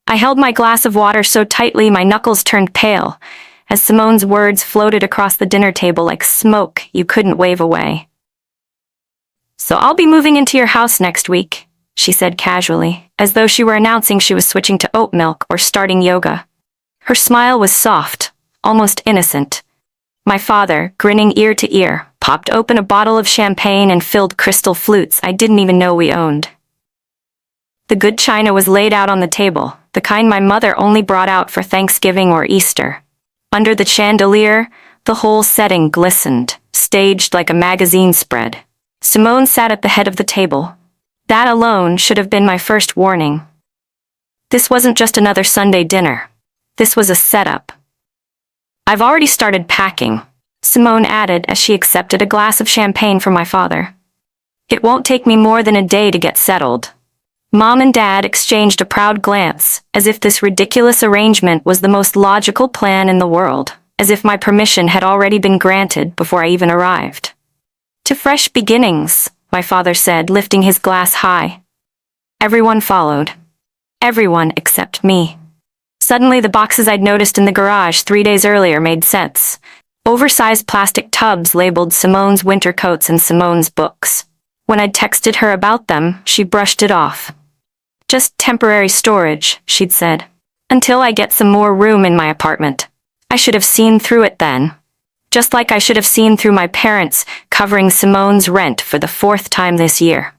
I held my glass of water so tightly my knuckles turned pale, as Simone's words floated across the dinner table like smoke you couldn't wave away. "So I'll be moving into your house next week," she said casually, as though she were announcing she was switching to oat milk or starting yoga. Her smile was soft, almost innocent. My father, grinning ear to ear, popped open a bottle of champagne and filled crystal flutes I didn't even know we owned. The good china was laid out on the table, the kind my mother only brought out for Thanksgiving or Easter. Under the chandelier, the whole setting glistened, staged like a magazine spread. Simone sat at the head of the table. That alone should have been my first warning. This wasn't just another Sunday dinner. This was a setup. "I've already started packing," Simone added as she accepted a glass of champagne from my father. "It won't take me more than a day to get settled." Mom and Dad exchanged a proud glance, as if this ridiculous arrangement was the most logical plan in the world, as if my permission had already been granted before I even arrived. "To fresh beginnings," my father said, lifting his glass high. Everyone followed. Everyone except me. Suddenly the boxes I'd noticed in the garage 3 days earlier made sense. Oversized plastic tubs labeled Simone's winter coats and Simone's books. When I'd texted her about them, she brushed it off. "Just temporary storage," she'd said. "Until I get some more room in my apartment." I should have seen through it then. Just like I should have seen through my parents covering Simone's rent for the 4th time this year.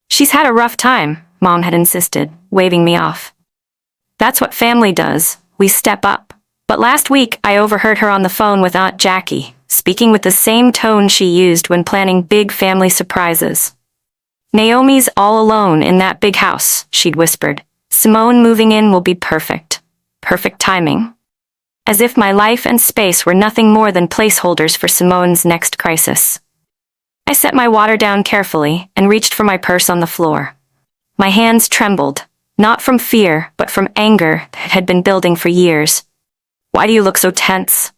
"She's had a rough time," Mom had insisted, waving me off. "That's what family does, we step up." But last week I overheard her on the phone with Aunt Jackie, speaking with the same tone she used when planning big family surprises. "Naomi's all alone in that big house," she'd whispered. "Simone moving in will be perfect. Perfect timing." As if my life and space were nothing more than placeholders for Simone's next crisis. I set my water down carefully and reached for my purse on the floor. My hands trembled, not from fear, but from anger that had been building for years. "Why do you look so tense?"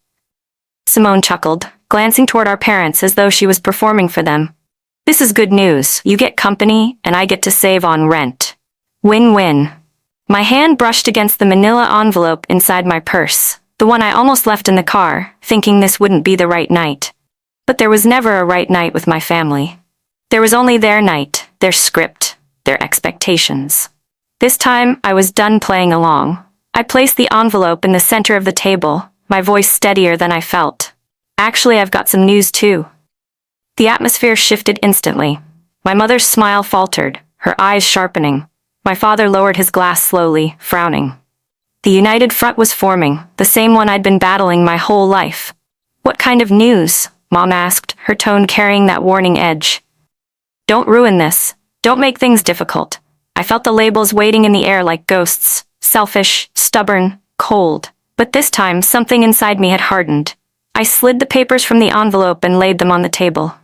Simone chuckled, glancing toward our parents as though she was performing for them. "This is good news. You get company, and I get to save on rent. Win-win." My hand brushed against the manila envelope inside my purse, the one I almost left in the car, thinking this wouldn't be the right night. But there was never a right night with my family. There was only their night, their script, their expectations. This time, I was done playing along. I placed the envelope in the center of the table, my voice steadier than I felt. "Actually, I've got some news too." The atmosphere shifted instantly. My mother's smile faltered, her eyes sharpening. My father lowered his glass slowly, frowning. The united front was forming, the same one I'd been battling my whole life. "What kind of news?" Mom asked, her tone carrying that warning edge. "Don't ruin this. Don't make things difficult." I felt the labels waiting in the air like ghosts, selfish, stubborn, cold. But this time, something inside me had hardened. I slid the papers from the envelope and laid them on the table.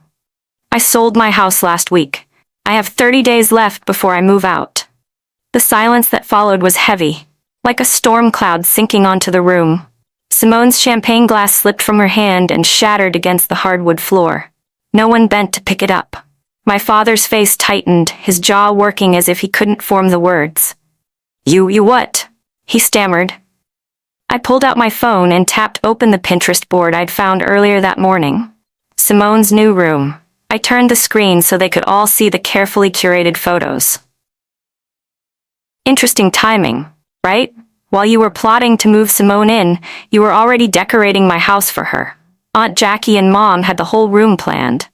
"I sold my house last week. I have 30 days left before I move out." The silence that followed was heavy, like a storm cloud sinking onto the room. Simone's champagne glass slipped from her hand and shattered against the hardwood floor. No one bent to pick it up. My father's face tightened, his jaw working as if he couldn't form the words. You what?" he stammered. I pulled out my phone and tapped open the Pinterest board I'd found earlier that morning. Simone's new room. I turned the screen so they could all see the carefully curated photos. Interesting timing, right? While you were plotting to move Simone in, you were already decorating my house for her. Aunt Jackie and Mom had the whole room planned.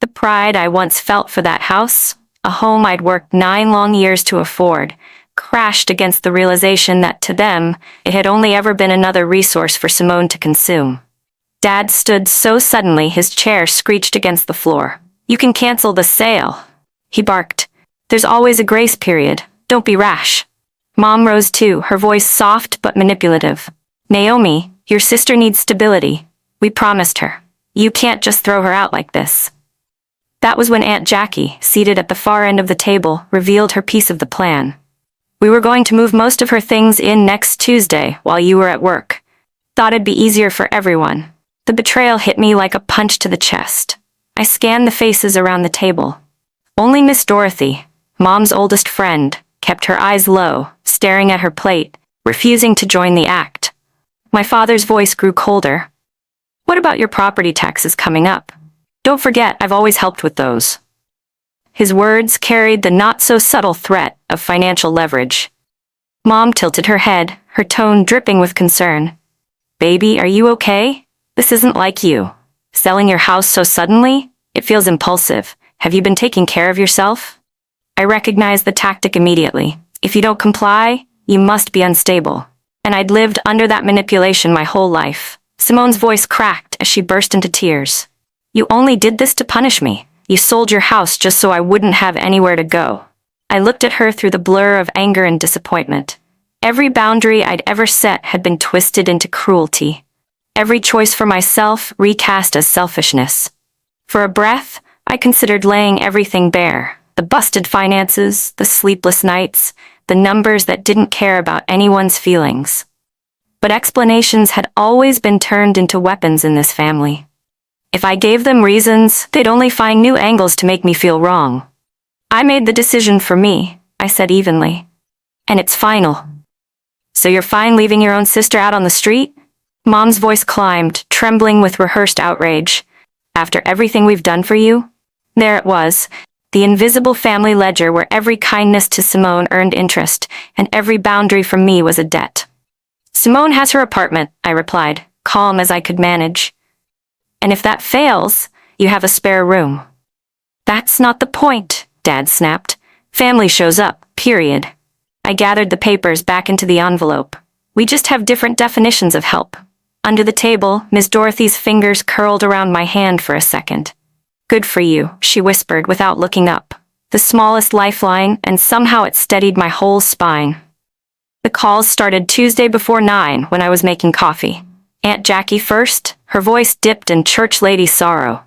The pride I once felt for that house, a home I'd worked 9 long years to afford, crashed against the realization that to them, it had only ever been another resource for Simone to consume. Dad stood so suddenly his chair screeched against the floor. "You can cancel the sale," he barked. "There's always a grace period. Don't be rash." Mom rose too, her voice soft but manipulative. "Naomi, your sister needs stability. We promised her. You can't just throw her out like this." That was when Aunt Jackie, seated at the far end of the table, revealed her piece of the plan. "We were going to move most of her things in next Tuesday while you were at work. Thought it'd be easier for everyone." The betrayal hit me like a punch to the chest. I scanned the faces around the table. Only Miss Dorothy, Mom's oldest friend, kept her eyes low, staring at her plate, refusing to join the act. My father's voice grew colder. What about your property taxes coming up? Don't forget, I've always helped with those. His words carried the not-so-subtle threat of financial leverage. Mom tilted her head, her tone dripping with concern. Baby, are you okay? This isn't like you. Selling your house so suddenly? It feels impulsive. Have you been taking care of yourself? I recognized the tactic immediately. If you don't comply, you must be unstable. And I'd lived under that manipulation my whole life. Simone's voice cracked as she burst into tears. You only did this to punish me. You sold your house just so I wouldn't have anywhere to go. I looked at her through the blur of anger and disappointment. Every boundary I'd ever set had been twisted into cruelty. Every choice for myself recast as selfishness. For a breath, I considered laying everything bare. The busted finances, the sleepless nights, the numbers that didn't care about anyone's feelings. But explanations had always been turned into weapons in this family. If I gave them reasons, they'd only find new angles to make me feel wrong. I made the decision for me, I said evenly. And it's final. So you're fine leaving your own sister out on the street? Mom's voice climbed, trembling with rehearsed outrage. After everything we've done for you? There it was, the invisible family ledger where every kindness to Simone earned interest, and every boundary from me was a debt. Simone has her apartment, I replied, calm as I could manage. And if that fails, you have a spare room. That's not the point, Dad snapped. Family shows up, period. I gathered the papers back into the envelope. We just have different definitions of help. Under the table, Miss Dorothy's fingers curled around my hand for a second. Good for you, she whispered without looking up. The smallest lifeline, and somehow it steadied my whole spine. The calls started Tuesday before 9 when I was making coffee. Aunt Jackie first, her voice dipped in church lady sorrow.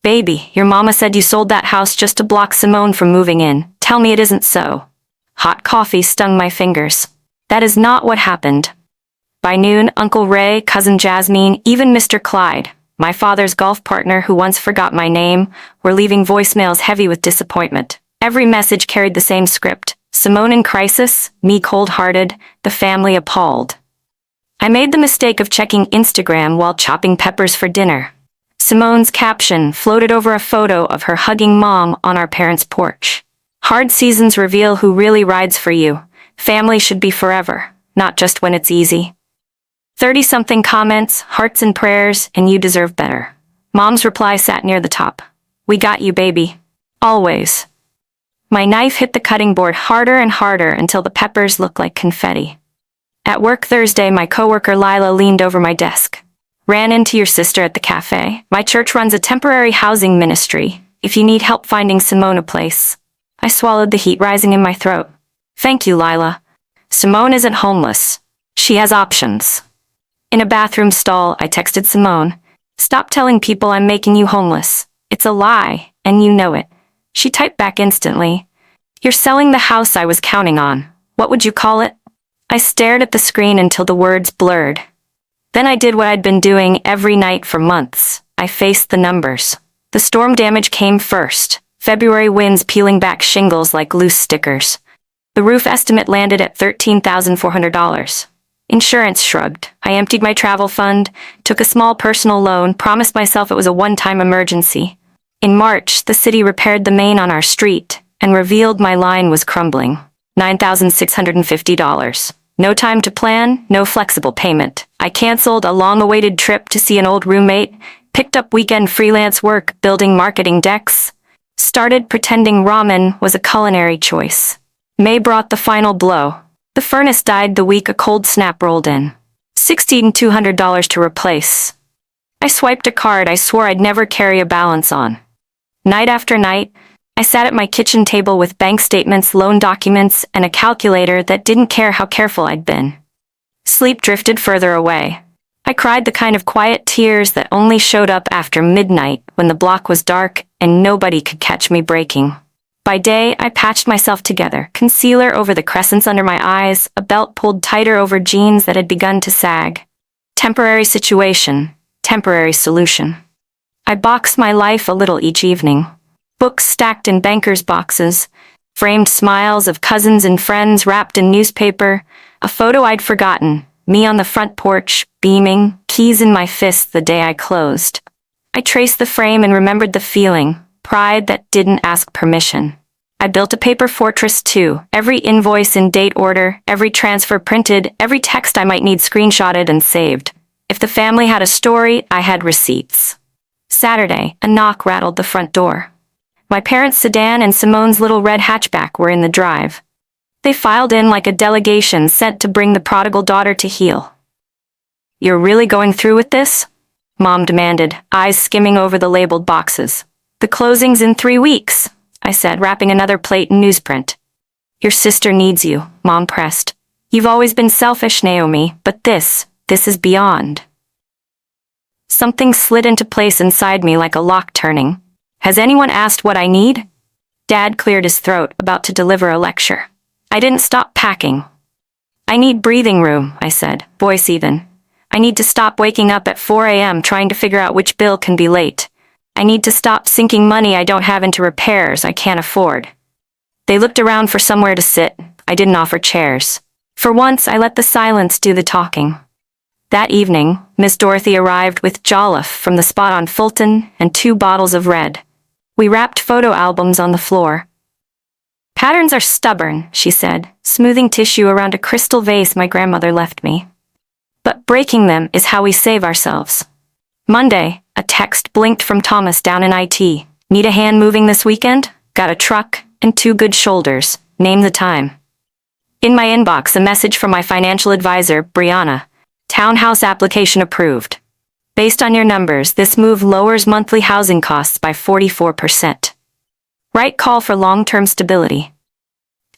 Baby, your mama said you sold that house just to block Simone from moving in. Tell me it isn't so. Hot coffee stung my fingers. That is not what happened. By noon, Uncle Ray, Cousin Jasmine, even Mr. Clyde, my father's golf partner who once forgot my name, were leaving voicemails heavy with disappointment. Every message carried the same script. Simone in crisis, me cold-hearted, the family appalled. I made the mistake of checking Instagram while chopping peppers for dinner. Simone's caption floated over a photo of her hugging Mom on our parents' porch. Hard seasons reveal who really rides for you. Family should be forever, not just when it's easy. 30-something comments, hearts and prayers, and you deserve better. Mom's reply sat near the top. We got you, baby. Always. My knife hit the cutting board harder and harder until the peppers looked like confetti. At work Thursday, my coworker Lila leaned over my desk. Ran into your sister at the cafe. My church runs a temporary housing ministry, if you need help finding Simone a place. I swallowed the heat rising in my throat. Thank you, Lila. Simone isn't homeless. She has options. In a bathroom stall, I texted Simone. Stop telling people I'm making you homeless. It's a lie, and you know it. She typed back instantly. You're selling the house I was counting on. What would you call it? I stared at the screen until the words blurred. Then I did what I'd been doing every night for months. I faced the numbers. The storm damage came first. February winds peeling back shingles like loose stickers. The roof estimate landed at $13,400. Insurance shrugged. I emptied my travel fund, took a small personal loan, promised myself it was a one-time emergency. In March, the city repaired the main on our street and revealed my line was crumbling. $9,650. No time to plan, no flexible payment. I canceled a long-awaited trip to see an old roommate, picked up weekend freelance work building marketing decks, started pretending ramen was a culinary choice. May brought the final blow. The furnace died the week a cold snap rolled in. $1,200 to replace. I swiped a card I swore I'd never carry a balance on. Night after night, I sat at my kitchen table with bank statements, loan documents, and a calculator that didn't care how careful I'd been. Sleep drifted further away. I cried the kind of quiet tears that only showed up after midnight when the block was dark and nobody could catch me breaking. By day, I patched myself together, concealer over the crescents under my eyes, a belt pulled tighter over jeans that had begun to sag. Temporary situation, temporary solution. I boxed my life a little each evening. Books stacked in bankers' boxes, Framed smiles of cousins and friends wrapped in newspaper, a photo I'd forgotten, me on the front porch, beaming, keys in my fist the day I closed. I traced the frame and remembered the feeling, pride that didn't ask permission. I built a paper fortress too, every invoice in date order, every transfer printed, every text I might need screenshotted and saved. If the family had a story, I had receipts. Saturday, a knock rattled the front door. My parents' sedan and Simone's little red hatchback were in the drive. They filed in like a delegation sent to bring the prodigal daughter to heel. "You're really going through with this?" Mom demanded, eyes skimming over the labeled boxes. "The closing's in 3 weeks," I said, wrapping another plate in newsprint. "Your sister needs you," Mom pressed. "You've always been selfish, Naomi, but this is beyond." Something slid into place inside me like a lock turning. "Has anyone asked what I need?" Dad cleared his throat, about to deliver a lecture. I didn't stop packing. "I need breathing room," I said, voice even. "I need to stop waking up at 4 a.m. trying to figure out which bill can be late. I need to stop sinking money I don't have into repairs I can't afford." They looked around for somewhere to sit. I didn't offer chairs. For once, I let the silence do the talking. That evening, Miss Dorothy arrived with jollof from the spot on Fulton and 2 bottles of red. We wrapped photo albums on the floor. "Patterns are stubborn," she said, smoothing tissue around a crystal vase my grandmother left me. "But breaking them is how we save ourselves." Monday, a text blinked from Thomas down in IT. "Need a hand moving this weekend? Got a truck and 2 good shoulders. Name the time." In my inbox, a message from my financial advisor, Brianna. "Townhouse application approved. Based on your numbers, this move lowers monthly housing costs by 44%. Right call for long-term stability."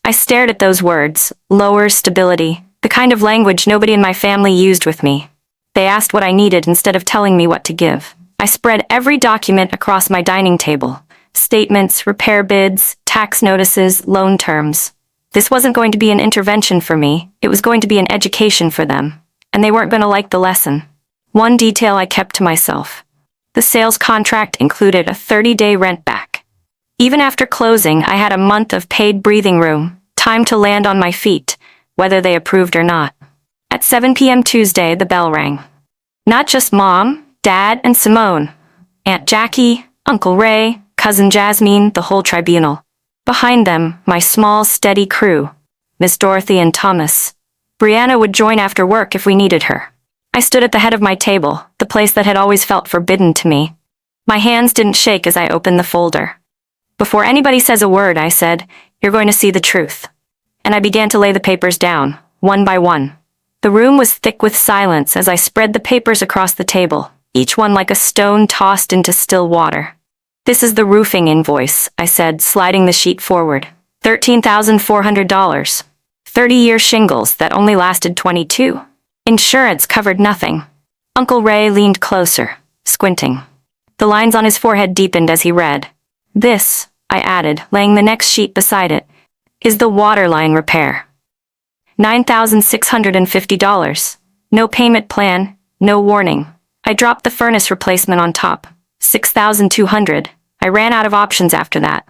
I stared at those words, lowers stability, the kind of language nobody in my family used with me. They asked what I needed instead of telling me what to give. I spread every document across my dining table. Statements, repair bids, tax notices, loan terms. This wasn't going to be an intervention for me, it was going to be an education for them. And they weren't going to like the lesson. One detail I kept to myself. The sales contract included a 30-day rent back. Even after closing, I had a month of paid breathing room, time to land on my feet, whether they approved or not. At 7 p.m. Tuesday, the bell rang. Not just Mom, Dad, and Simone. Aunt Jackie, Uncle Ray, Cousin Jasmine, the whole tribunal. Behind them, my small, steady crew. Miss Dorothy and Thomas. Brianna would join after work if we needed her. I stood at the head of my table, the place that had always felt forbidden to me. My hands didn't shake as I opened the folder. "Before anybody says a word," I said, "you're going to see the truth." And I began to lay the papers down, one by one. The room was thick with silence as I spread the papers across the table, each one like a stone tossed into still water. "This is the roofing invoice," I said, sliding the sheet forward. $13,400. 30-year shingles that only lasted 22. Insurance covered nothing. Uncle Ray leaned closer, squinting. The lines on his forehead deepened as he read. "This," I added, laying the next sheet beside it, "is the water line repair. $9,650. No payment plan, no warning. I dropped the furnace replacement on top. $6,200. I ran out of options after that."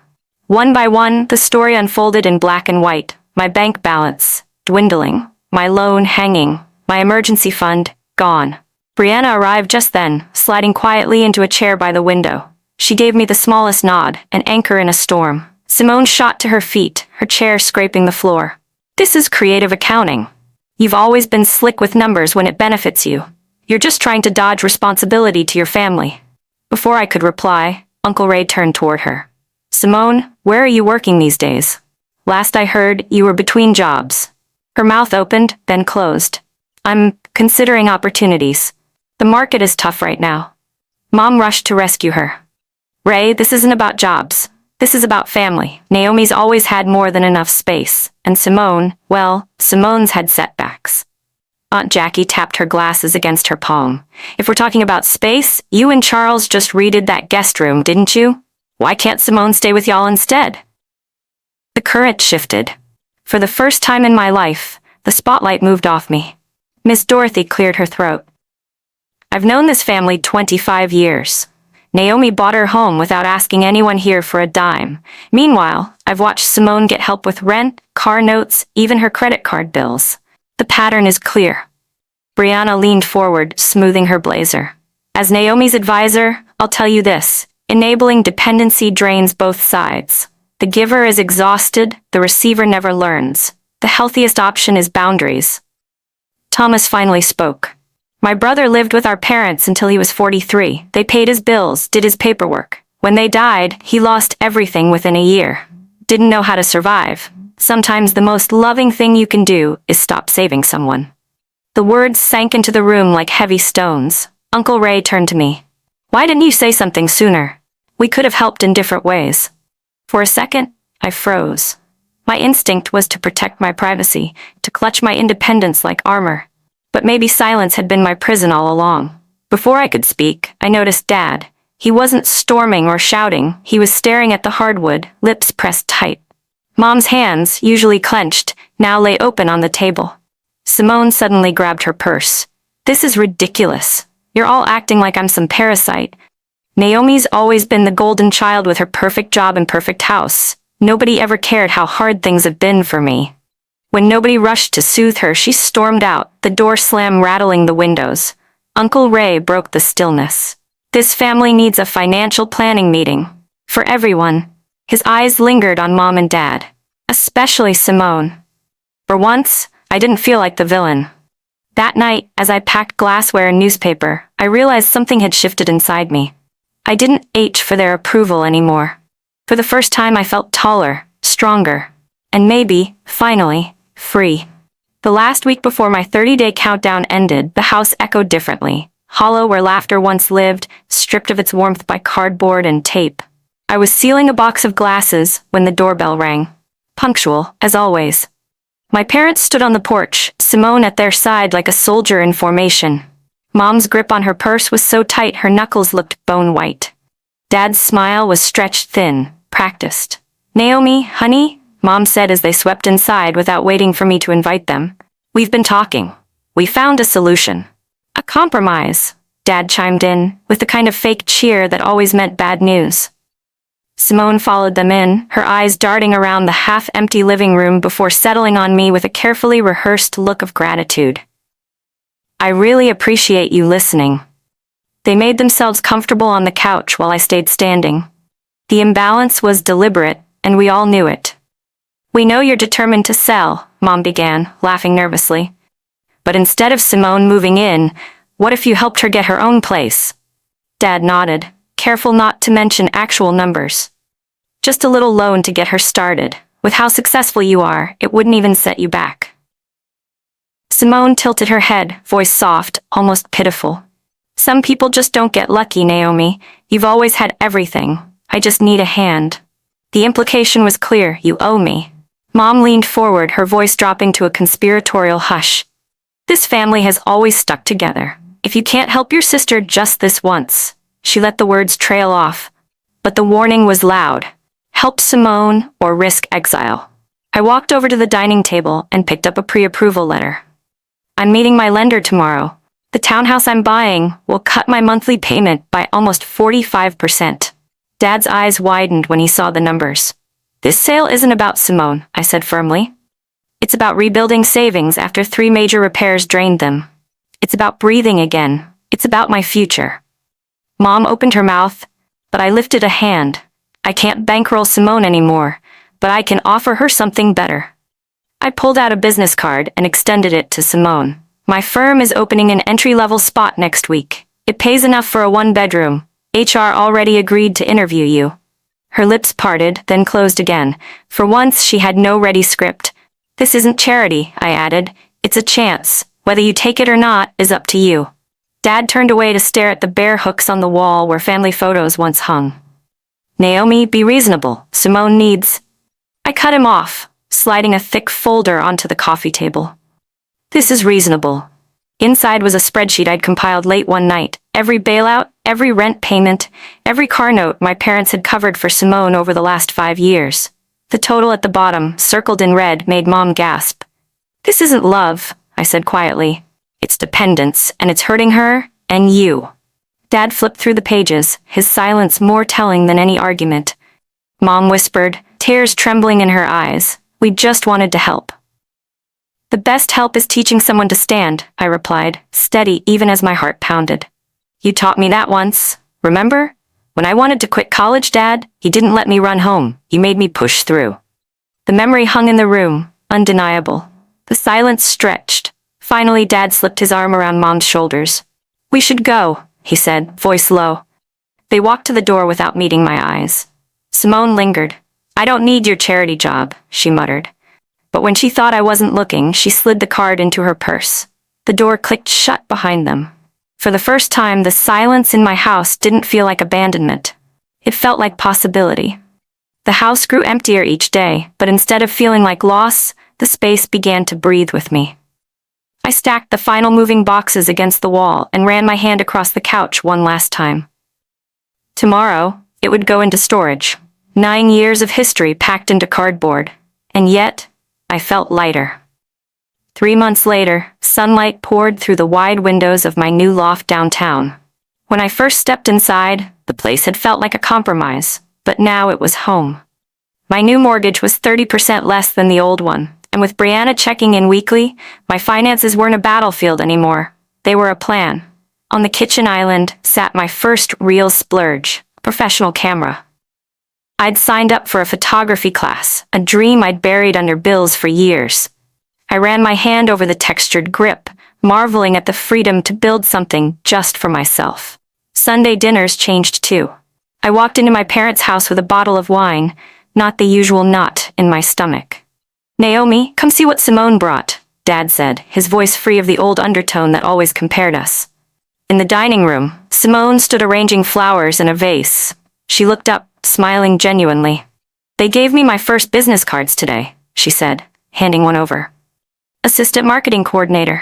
One by one, the story unfolded in black and white. My bank balance, dwindling. My loan hanging. My emergency fund, gone. Brianna arrived just then, sliding quietly into a chair by the window. She gave me the smallest nod, an anchor in a storm. Simone shot to her feet, her chair scraping the floor. "This is creative accounting. You've always been slick with numbers when it benefits you. You're just trying to dodge responsibility to your family." Before I could reply, Uncle Ray turned toward her. "Simone, where are you working these days? Last I heard, you were between jobs." Her mouth opened, then closed. "I'm considering opportunities. The market is tough right now." Mom rushed to rescue her. "Ray, this isn't about jobs. This is about family. Naomi's always had more than enough space. And Simone, well, Simone's had setbacks." Aunt Jackie tapped her glasses against her palm. "If we're talking about space, you and Charles just redid that guest room, didn't you? Why can't Simone stay with y'all instead?" The current shifted. For the first time in my life, the spotlight moved off me. Miss Dorothy cleared her throat. "I've known this family 25 years. Naomi bought her home without asking anyone here for a dime. Meanwhile, I've watched Simone get help with rent, car notes, even her credit card bills. The pattern is clear. Brianna leaned forward, smoothing her blazer. As Naomi's advisor, I'll tell you this. Enabling dependency drains both sides. The giver is exhausted, the receiver never learns. The healthiest option is boundaries. Thomas finally spoke. My brother lived with our parents until he was 43. They paid his bills, did his paperwork. When they died, he lost everything within a year. Didn't know how to survive. Sometimes the most loving thing you can do is stop saving someone. The words sank into the room like heavy stones. Uncle Ray turned to me. Why didn't you say something sooner? We could have helped in different ways. For a second, I froze. My instinct was to protect my privacy, to clutch my independence like armor. But maybe silence had been my prison all along. Before I could speak, I noticed Dad. He wasn't storming or shouting, he was staring at the hardwood, lips pressed tight. Mom's hands, usually clenched, now lay open on the table. Simone suddenly grabbed her purse. This is ridiculous. You're all acting like I'm some parasite. Naomi's always been the golden child with her perfect job and perfect house. Nobody ever cared how hard things have been for me. When nobody rushed to soothe her, she stormed out, the door slam rattling the windows. Uncle Ray broke the stillness. This family needs a financial planning meeting. For everyone. His eyes lingered on Mom and Dad. Especially Simone. For once, I didn't feel like the villain. That night, as I packed glassware and newspaper, I realized something had shifted inside me. I didn't ache for their approval anymore. For the first time I felt taller, stronger, and maybe, finally, free. The last week before my 30-day countdown ended, the house echoed differently, hollow where laughter once lived, stripped of its warmth by cardboard and tape. I was sealing a box of glasses when the doorbell rang. Punctual, as always. My parents stood on the porch, Simone at their side like a soldier in formation. Mom's grip on her purse was so tight her knuckles looked bone-white. Dad's smile was stretched thin, practiced. "Naomi, honey," Mom said as they swept inside without waiting for me to invite them. "We've been talking. We found a solution." "A compromise," Dad chimed in, with the kind of fake cheer that always meant bad news. Simone followed them in, her eyes darting around the half-empty living room before settling on me with a carefully rehearsed look of gratitude. "I really appreciate you listening." They made themselves comfortable on the couch while I stayed standing. The imbalance was deliberate, and we all knew it. "We know you're determined to sell," Mom began, laughing nervously. "But instead of Simone moving in, what if you helped her get her own place?" Dad nodded, careful not to mention actual numbers. "Just a little loan to get her started. With how successful you are, it wouldn't even set you back." Simone tilted her head, voice soft, almost pitiful. "Some people just don't get lucky, Naomi. You've always had everything. I just need a hand." The implication was clear, you owe me. Mom leaned forward, her voice dropping to a conspiratorial hush. "This family has always stuck together. If you can't help your sister just this once." She let the words trail off. But the warning was loud. Help Simone or risk exile. I walked over to the dining table and picked up a pre-approval letter. "I'm meeting my lender tomorrow. The townhouse I'm buying will cut my monthly payment by almost 45%. Dad's eyes widened when he saw the numbers. "This sale isn't about Simone," I said firmly. "It's about rebuilding savings after 3 major repairs drained them. It's about breathing again. It's about my future." Mom opened her mouth, but I lifted a hand. "I can't bankroll Simone anymore, but I can offer her something better." I pulled out a business card and extended it to Simone. "My firm is opening an entry-level spot next week. It pays enough for a 1-bedroom. HR already agreed to interview you." Her lips parted, then closed again. For once, she had no ready script. "This isn't charity," I added. "It's a chance. Whether you take it or not is up to you." Dad turned away to stare at the bare hooks on the wall where family photos once hung. "Naomi, be reasonable. Simone needs—" I cut him off, sliding a thick folder onto the coffee table. "This is reasonable." Inside was a spreadsheet I'd compiled late one night. Every bailout, every rent payment, every car note my parents had covered for Simone over the last 5 years. The total at the bottom, circled in red, made Mom gasp. "This isn't love," I said quietly. "It's dependence, and it's hurting her, and you." Dad flipped through the pages, his silence more telling than any argument. Mom whispered, tears trembling in her eyes, "We just wanted to help." "The best help is teaching someone to stand," I replied, steady even as my heart pounded. "You taught me that once, remember? When I wanted to quit college, Dad, you didn't let me run home, you made me push through." The memory hung in the room, undeniable. The silence stretched. Finally, Dad slipped his arm around Mom's shoulders. "We should go," he said, voice low. They walked to the door without meeting my eyes. Simone lingered. "I don't need your charity job," she muttered. But when she thought I wasn't looking, she slid the card into her purse. The door clicked shut behind them. For the first time, the silence in my house didn't feel like abandonment. It felt like possibility. The house grew emptier each day, but instead of feeling like loss, the space began to breathe with me. I stacked the final moving boxes against the wall and ran my hand across the couch one last time. Tomorrow, it would go into storage. 9 years of history packed into cardboard. And yet, I felt lighter. 3 months later, sunlight poured through the wide windows of my new loft downtown. When I first stepped inside, the place had felt like a compromise, but now it was home. My new mortgage was 30% less than the old one, and with Brianna checking in weekly, my finances weren't a battlefield anymore. They were a plan. On the kitchen island sat my first real splurge, professional camera. I'd signed up for a photography class, a dream I'd buried under bills for years. I ran my hand over the textured grip, marveling at the freedom to build something just for myself. Sunday dinners changed too. I walked into my parents' house with a bottle of wine, not the usual knot in my stomach. "Naomi, come see what Simone brought," Dad said, his voice free of the old undertone that always compared us. In the dining room, Simone stood arranging flowers in a vase. She looked up, smiling genuinely. "They gave me my first business cards today," she said, handing one over. "Assistant marketing coordinator."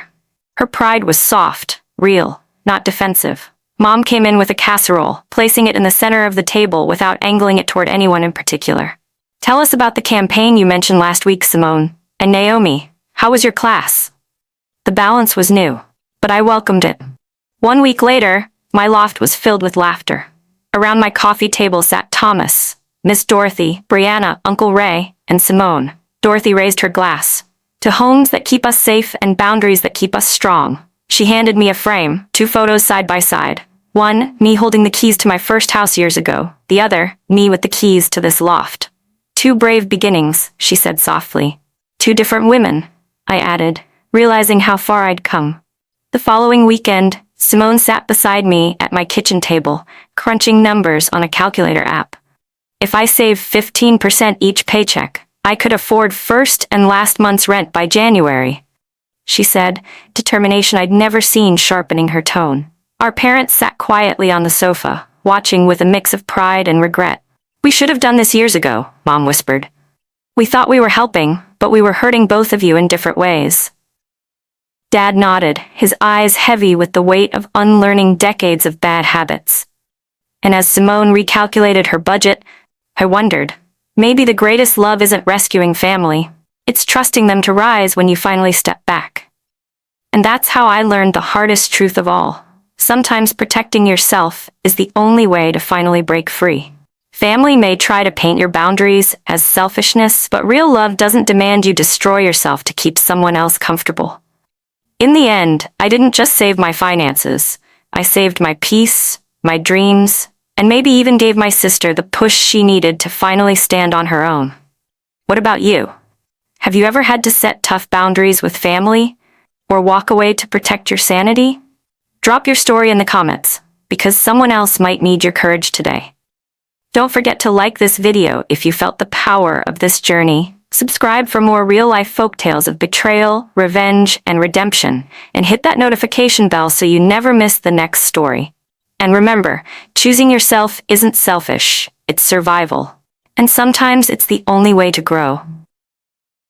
Her pride was soft, real, not defensive. Mom came in with a casserole, placing it in the center of the table without angling it toward anyone in particular. "Tell us about the campaign you mentioned last week, Simone. And Naomi, how was your class?" The balance was new, but I welcomed it. 1 week later, my loft was filled with laughter. Around my coffee table sat Thomas, Miss Dorothy, Brianna, Uncle Ray, and Simone. Dorothy raised her glass. "To homes that keep us safe and boundaries that keep us strong." She handed me a frame, 2 photos side by side. One, me holding the keys to my first house years ago. The other, me with the keys to this loft. "2 brave beginnings," she said softly. "2 different women," I added, realizing how far I'd come. The following weekend, Simone sat beside me at my kitchen table, crunching numbers on a calculator app. "If I save 15% each paycheck, I could afford first and last month's rent by January," she said, determination I'd never seen sharpening her tone. Our parents sat quietly on the sofa, watching with a mix of pride and regret. "We should have done this years ago," Mom whispered. "We thought we were helping, but we were hurting both of you in different ways." Dad nodded, his eyes heavy with the weight of unlearning decades of bad habits. And as Simone recalculated her budget, I wondered, maybe the greatest love isn't rescuing family. It's trusting them to rise when you finally step back. And that's how I learned the hardest truth of all. Sometimes protecting yourself is the only way to finally break free. Family may try to paint your boundaries as selfishness, but real love doesn't demand you destroy yourself to keep someone else comfortable. In the end, I didn't just save my finances. I saved my peace, my dreams, and maybe even gave my sister the push she needed to finally stand on her own. What about you? Have you ever had to set tough boundaries with family, or walk away to protect your sanity? Drop your story in the comments, because someone else might need your courage today. Don't forget to like this video if you felt the power of this journey. Subscribe for more real-life folktales of betrayal, revenge, and redemption, and hit that notification bell so you never miss the next story. And remember, choosing yourself isn't selfish, it's survival. And sometimes it's the only way to grow.